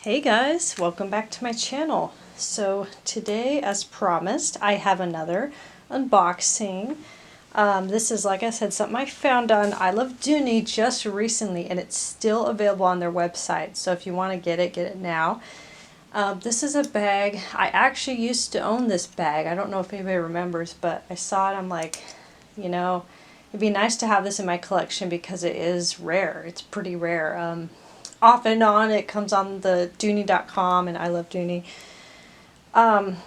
Hey guys, welcome back to my channel. So today, as promised, I have another unboxing. This is, like I said, something I found on I Love Dooney just recently, and it's still available on their website. So if you want to get it now. This is a bag. I actually used to own this bag. I don't know if anybody remembers, but I saw it. I'm like, you know, it'd be nice to have this in my collection because it is rare. It's pretty rare. Off and on, it comes on the Dooney.com and I Love Dooney. I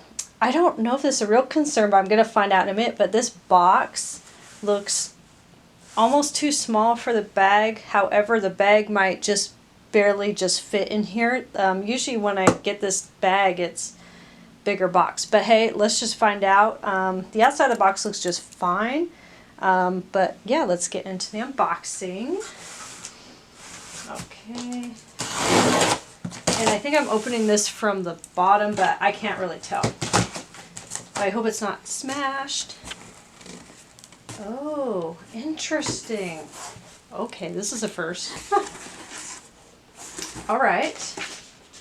don't know if this is a real concern, but I'm going to find out in a minute. But this box looks almost too small for the bag. However, the bag might just barely just fit in here. Usually when I get this bag, it's bigger box. But hey, let's just find out. The outside of the box looks just fine. But yeah, let's get into the unboxing. Okay. And I think I'm opening this from the bottom, but I can't really tell. I hope it's not smashed. Oh, interesting. Okay, this is a first. Alright.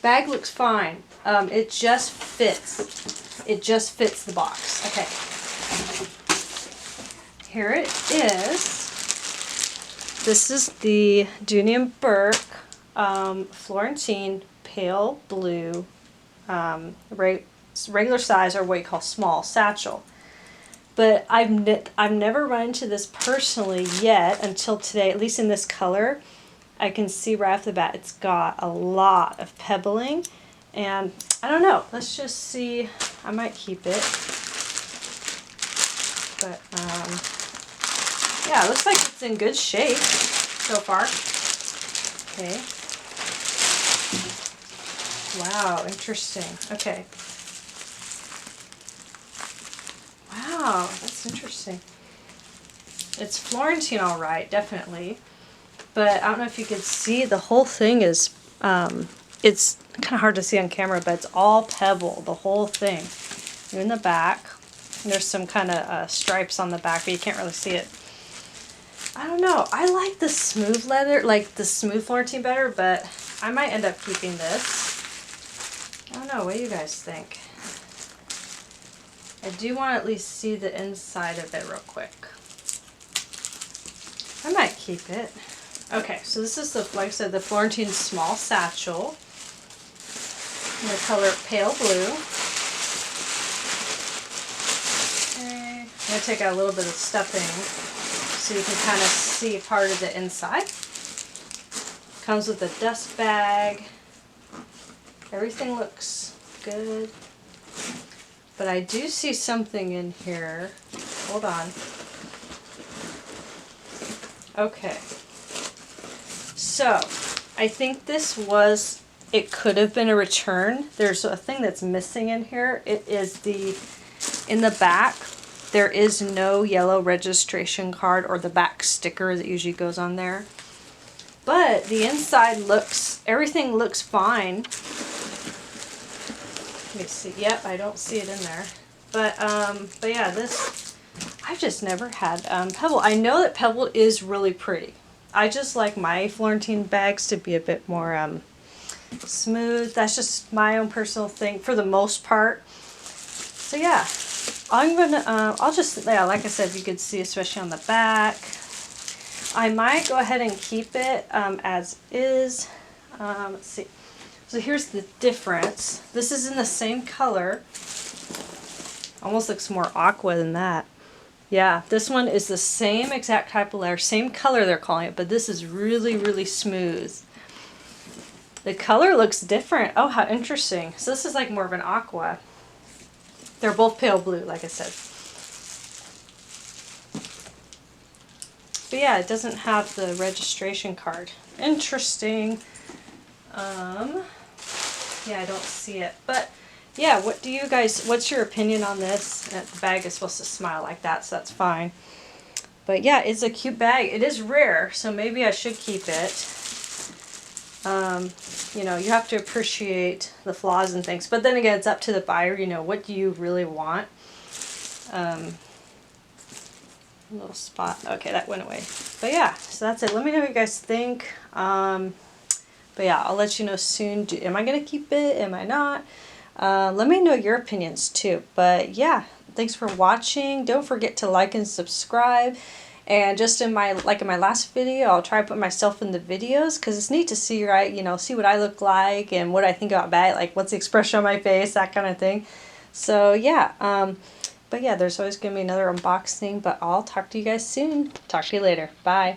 Bag looks fine. It just fits. It just fits the box. Okay. Here it is. This is the Dooney & Bourke Florentine Pale Blue regular size, or what you call small, satchel. But I've never run into this personally yet until today, at least in this color. I can see right off the bat it's got a lot of pebbling, and I don't know, let's just see. I might keep it, but yeah, it looks like it's in good shape so far. Okay. Wow, interesting. Okay. Wow, that's interesting. It's Florentine, all right, definitely. But I don't know if you could see, the whole thing is, it's kind of hard to see on camera, but it's all pebble, the whole thing. You're in the back. And there's some kind of stripes on the back, but you can't really see it. I don't know. I like the smooth leather, like the smooth Florentine better, but I might end up keeping this. I don't know. What do you guys think? I do want to at least see the inside of it real quick. I might keep it. Okay, so this is, like I said, the Florentine small satchel in the color pale blue. Okay, I'm going to take out a little bit of stuffing so you can kind of see part of the inside. Comes with a dust bag. Everything looks good. But I do see something in here. Hold on. Okay. So, I think this was, it could have been a return. There's a thing that's missing in here. It is in the back, there is no yellow registration card or the back sticker that usually goes on there. But the inside looks, everything looks fine. Let me see. Yep, I don't see it in there. But yeah, this, I've just never had pebble. I know that pebble is really pretty. I just like my Florentine bags to be a bit more smooth. That's just my own personal thing for the most part. So yeah, I'm gonna, I'll just, yeah, like I said, you could see, especially on the back. I might go ahead and keep it as is. Let's see. So here's the difference. This is in the same color. Almost looks more aqua than that. Yeah, this one is the same exact type of leather, same color they're calling it, but this is really, really smooth. The color looks different. Oh, how interesting. So this is like more of an aqua. They're both pale blue, like I said. But yeah, it doesn't have the registration card. Interesting. Yeah, I don't see it. But yeah, what do you guys, what's your opinion on this? The bag is supposed to smile like that, so that's fine. But yeah, it's a cute bag. It is rare, so maybe I should keep it. You know, you have to appreciate the flaws and things. But then again, it's up to the buyer, you know, what do you really want? Little spot. Okay, that went away. But yeah, so that's it. Let me know what you guys think. But yeah, I'll let you know soon. Am I going to keep it? Am I not? Let me know your opinions too. But yeah, thanks for watching. Don't forget to like and subscribe. And just in my last video, I'll try to put myself in the videos because it's neat to see, right? You know, see what I look like and what I think about bag, like what's the expression on my face, that kind of thing. So yeah, but yeah, there's always going to be another unboxing, but I'll talk to you guys soon. Talk to you later. Bye.